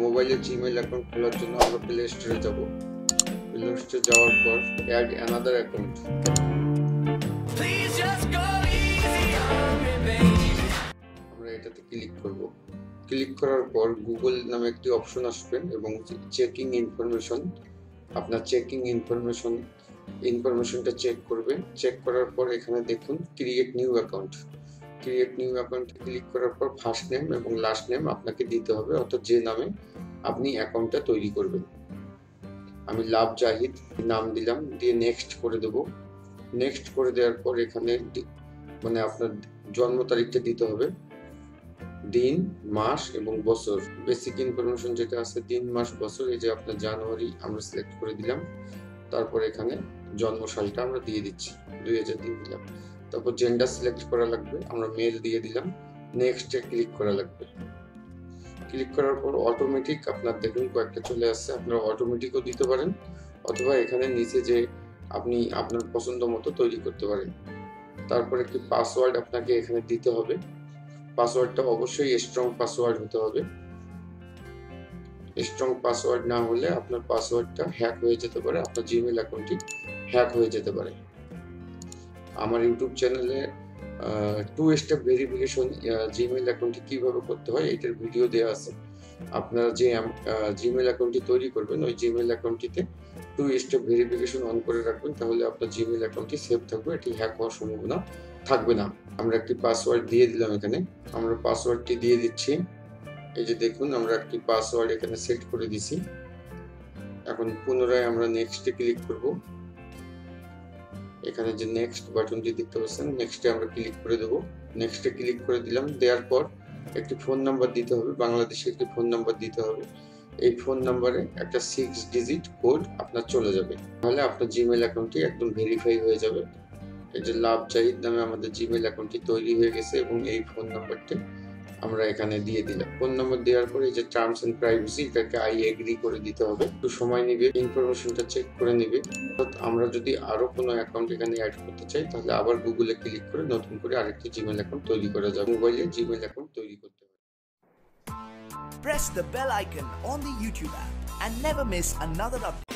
মোবাইলে Gmail account খোলার জন্য আমরা প্লে স্টোরে যাব। প্লে স্টোরে যাওয়ার পর অ্যাড অ্যানাদার অ্যাকাউন্ট, আমরা এটাতে ক্লিক করব। ক্লিক করার পর গুগল নামে একটি অপশন আসবে এবং চেকিং ইনফরমেশন, আপনার চেকিং ইনফরমেশনটা চেক করবে। চেক করার পর এখানে দেখুন create new account. Create new অ্যাকাউন্টে ক্লিক করার পর ফার্স্ট নেম এবং লাস্ট নেম আপনাকে দিতে হবে, অর্থাৎ যে নামে আপনি অ্যাকাউন্টটা তৈরি করবেন। আমি লাভ জাহিদ নাম দিলাম, দিয়ে নেক্সট করে দেব। নেক্সট করে দেওয়ার পর এখানে মানে আপনার জন্ম তারিখটা দিতে হবে, দিন, মাস এবং বছর। বেসিক ইনফরমেশন যেটা আছে দিন, মাস, বছর, এই যে আপনার জানুয়ারি আমরা সিলেক্ট করে দিলাম। তারপর এখানে জন্ম সালটা আমরা দিয়ে দিচ্ছি, 2000 দিয়ে দিলাম। তারপর জেন্ডার সিলেক্ট করা লাগবে, আমরা মেল দিয়ে দিলাম। নেক্সটে ক্লিক করা লাগবে। ক্লিক করার পর অটোমেটিক আপনার দেখুন কয়েকটা চলে আসছে, আপনারা অটোমেটিকও দিতে পারেন অথবা এখানে নিচে যে আপনি আপনার পছন্দ মতো তৈরি করতে পারেন। তারপর একটি পাসওয়ার্ড আপনাকে এখানে দিতে হবে। পাসওয়ার্ডটা অবশ্যই স্ট্রং পাসওয়ার্ড হতে হবে। স্ট্রং পাসওয়ার্ড না হলে আপনার পাসওয়ার্ডটা হ্যাক হয়ে যেতে পারে, আপনার জিমেইল অ্যাকাউন্টটি হ্যাক হয়ে যেতে পারে। আমার ইউটিউব চ্যানেলে 2 স্টেপ ভেরিফিকেশন জিমেইল অ্যাকাউন্টটি কিভাবে করতে হয় এটার ভিডিও দেওয়া আছে। আপনারা যে জিমেইল অ্যাকাউন্টটি তৈরি করবেন ওই জিমেইল অ্যাকাউন্টটিতে 2 স্টেপ ভেরিফিকেশন অন করে রাখবেন, তাহলে আপনার জিমেইল অ্যাকাউন্টটি সেভ থাকবে, এটি হ্যাক হওয়ার সম্ভাবনা থাকবে না। আমরা একটি পাসওয়ার্ড দিয়ে দিলাম, এখানে আমরা পাসওয়ার্ডটি দিয়ে দিচ্ছি। এই যে দেখুন আমরা একটি পাসওয়ার্ড এখানে সেট করে দিছি। এখন পুনরায় আমরা নেক্সটে ক্লিক করব। এখানে যে নেক্সট বাটনটি দেখতে পাচ্ছেন, নেক্সটে আমরা ক্লিক করে দেব। নেক্সটে ক্লিক করে দিলাম। দেওয়ার পর একটি ফোন নাম্বার দিতে হবে, বাংলাদেশে একটি ফোন নাম্বার দিতে হবে। এই ফোন নাম্বারে একটা 6 ডিজিট কোড আপনার চলে যাবে, তাহলে আপনার জিমেইল অ্যাকাউন্টটি একদম ভেরিফাই হয়ে যাবে। এই যে লাভ জাহিদ নামে আমাদের জিমেইল অ্যাকাউন্টটি তৈরি হয়ে গেছে এবং এই ফোন নাম্বারটি আমরা এখানে দিয়ে দিলাম। ফোন নাম্বার দেওয়ার পরে এই যে টার্মস এন্ড প্রাইভেসি, এটাকে আই এগ্রি করে দিতে হবে। একটু সময় নেবে, ইনফরমেশনটা চেক করে নেবে। আমরা যদি আরো কোনো অ্যাকাউন্ট এখানে অ্যাড করতে চাই তাহলে আবার গুগলে ক্লিক করে নতুন করে আরেকটি জিমেইল অ্যাকাউন্ট তৈরি করা যাবে। মোবাইলে জিমেইল অ্যাকাউন্ট তৈরি করতে হবে। Press the bell icon on the YouTube app and never miss another update.